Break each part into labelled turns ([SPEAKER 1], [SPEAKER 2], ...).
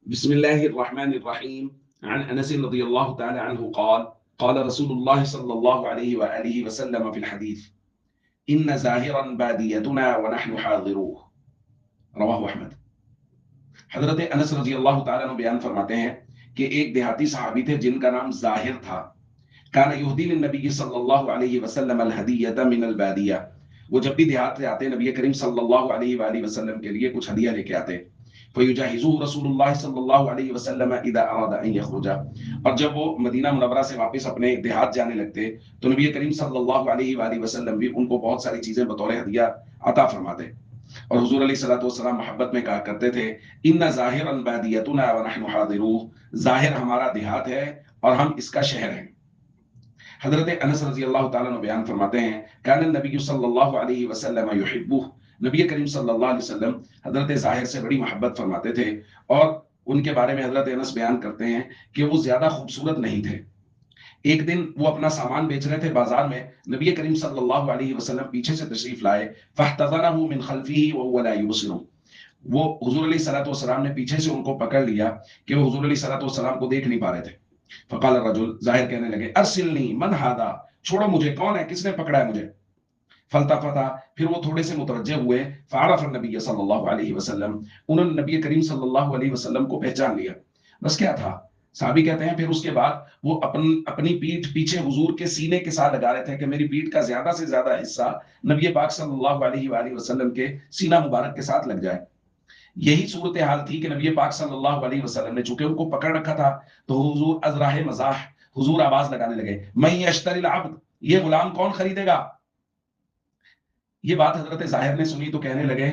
[SPEAKER 1] بسم الله الرحمن الرحيم. عن أنس رضي الله تعالى عنه قال قال رسول الله صلى الله عليه وآله وسلم في الحديث إن زاهرا باديتنا ونحن حاضروه رواہ احمد۔ حضرت انس رضی اللہ تعالیٰ عنہ بیان فرماتے ہیں کہ ایک دیہاتی صحابی تھے جن کا نام ظاہر تھا۔ کان یہدی للنبی صلی اللہ علیہ وسلم الہدیۃ من البادیہ، وہ جب بھی دیہات سے آتے نبی کریم صلی اللہ علیہ وآلہ وسلم کے لیے کچھ ہدیہ لے کے آتے۔ فیجہزہ رسول اللہ صلی اللہ علیہ وسلم اذا اراد ان یخرج، اور جب وہ مدینہ منورہ سے واپس اپنے دیہات جانے لگتے تو نبی کریم صلی اللہ علیہ وآلہ وسلم بھی ان کو بہت ساری چیزیں بطور ہدیہ عطا فرماتے۔ اور حضور علیہ الصلوۃ والسلام محبت میں کہا کرتے تھے ان ظاہرا بادیتنا ونحن حاضروہ، ظاہر ہمارا دیہات ہے اور ہم اس کا شہر ہیں۔ حضرت انس رضی اللہ تعالیٰ عنہ بیان فرماتے ہیں کان النبی صلی اللہ علیہ وسلم یحبہ، نبی کریم صلی اللہ علیہ وسلم حضرت ظاہر سے بڑی محبت فرماتے تھے، اور ان کے بارے میں حضرت انس بیان کرتے ہیں کہ وہ زیادہ خوبصورت نہیں تھے۔ ایک دن وہ اپنا سامان بیچ رہے تھے بازار میں، نبی کریم صلی اللہ علیہ وسلم پیچھے سے تشریف لائے، فاحتضنه من خلفه وهو لا يبصر، وہ حضور علیہ الصلوۃ والسلام نے پیچھے سے ان کو پکڑ لیا کہ وہ حضور علیہ الصلوۃ والسلام کو دیکھ نہیں پا رہے تھے۔ فقال الرجل، ظاہر کہنے لگے ارسلنی من هذا، چھوڑو مجھے، کون ہے، کس نے پکڑا ہے مجھے؟ فالتفتا، پھر وہ تھوڑے سے متوجہ ہوئے، فعرف النبی صلی اللہ علیہ وسلم، انہوں نے نبی کریم صلی اللہ علیہ وسلم کو پہچان لیا۔ بس کیا تھا، صحابی کہتے ہیں پھر اس کے بعد وہ اپنی پیٹھ پیچھے حضور کے سینے کے ساتھ لگا رہے تھے کہ میری پیٹھ کا زیادہ سے زیادہ حصہ نبی پاک صلی اللہ علیہ وآلہ وسلم کے سینہ مبارک کے ساتھ لگ جائے۔ یہی صورتحال تھی کہ نبی پاک صلی اللہ علیہ وسلم نے چونکہ ان کو پکڑ رکھا تھا تو حضور از راہ مزاح حضور آواز لگانے لگے من یشتری العبد، یہ غلام کون خریدے گا؟ یہ بات حضرت ظاہر نے سنی تو کہنے لگے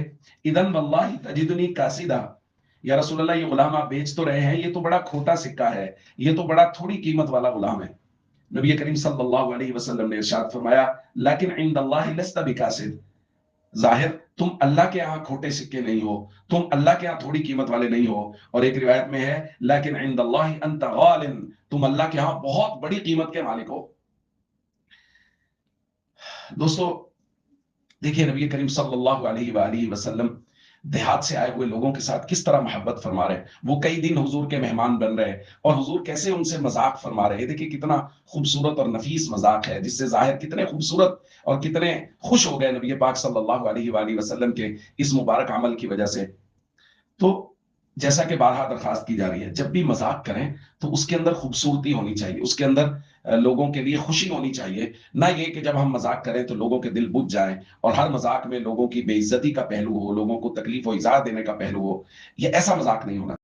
[SPEAKER 1] اذن واللہ تجدنی کاسدہ، یا رسول اللہ یہ غلام آپ بیچ تو رہے ہیں، یہ تو بڑا کھوٹا سکہ ہے، یہ تو بڑا تھوڑی قیمت والا غلام ہے۔ نبی کریم صلی اللہ علیہ وسلم نے ارشاد فرمایا لیکن عند اللہ لست بکاسد، ظاہر تم اللہ کے ہاں کھوٹے سکے نہیں ہو، تم اللہ کے ہاں تھوڑی قیمت والے نہیں ہو۔ اور ایک روایت میں ہے لیکن عند اللہ انت غال، تم اللہ کے ہاں بہت بڑی قیمت کے مالک ہو۔ دوستو دیکھیے نبی کریم صلی اللہ علیہ وآلہ وسلم دیہات سے آئے ہوئے لوگوں کے ساتھ کس طرح محبت فرما رہے، وہ کئی دن حضور کے مہمان بن رہے اور حضور کیسے ان سے مذاق فرما رہے۔ دیکھیے کتنا خوبصورت اور نفیس مذاق ہے جس سے ظاہر کتنے خوبصورت اور کتنے خوش ہو گئے نبی پاک صلی اللہ علیہ وآلہ وسلم کے اس مبارک عمل کی وجہ سے۔ تو جیسا کہ بارہا درخواست کی جا رہی ہے جب بھی مذاق کریں تو اس کے اندر خوبصورتی ہونی چاہیے، اس کے اندر لوگوں کے لیے خوشی ہونی چاہیے، نہ یہ کہ جب ہم مذاق کریں تو لوگوں کے دل بجھ جائیں اور ہر مذاق میں لوگوں کی بے عزتی کا پہلو ہو، لوگوں کو تکلیف و ایذا دینے کا پہلو ہو۔ یہ ایسا مذاق نہیں ہونا